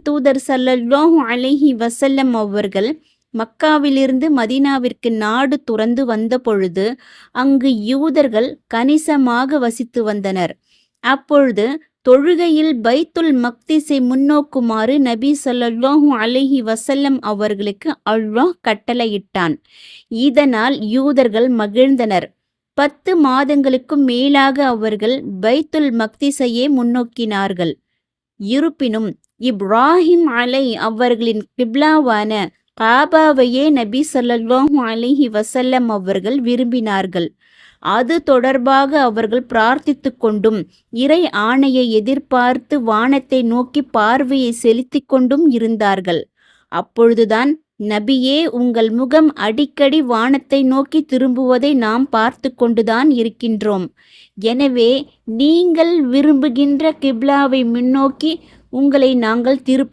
தூதர் ஸல்லல்லாஹு அலைஹி வஸல்லம் அவர்கள் மக்காவிலிருந்து மதீனாவிற்கு நாடு துறந்து வந்த பொழுது அங்கு யூதர்கள் கணிசமாக வசித்து வந்தனர். அப்பொழுது தொழுகையில் பைத்துல் மக்திஸை முன்னோக்குமாறு நபி ஸல்லல்லாஹு அலைஹி வஸல்லம் அவர்களுக்கு அல்லாஹ் கட்டளையிட்டான். இதனால் யூதர்கள் மகிழ்ந்தனர். 10 மாதங்களுக்கும் மேலாக அவர்கள் பைத்துல் மக்திஸையே முன்னோக்கினார்கள். இருப்பினும் இப்ராஹிம் அவர்களின் கிப்லாவான காபாவையே நபி ஸல்லல்லாஹு அலைஹி வஸல்லம் அவர்கள் விரும்பினார்கள். அது தொடர்பாக அவர்கள் பிரார்த்தித்து கொண்டும் இறை ஆணையை எதிர்பார்த்து வானத்தை நோக்கி பார்வையை செலுத்திக் கொண்டும் இருந்தார்கள். அப்பொழுதுதான், நபியே, உங்கள் முகம் அடிக்கடி வானத்தை நோக்கி திரும்புவதை நாம் பார்த்து கொண்டுதான் இருக்கின்றோம். எனவே நீங்கள் விரும்புகின்ற கிப்லாவை முன்னோக்கி உங்களை நாங்கள் திருப்ப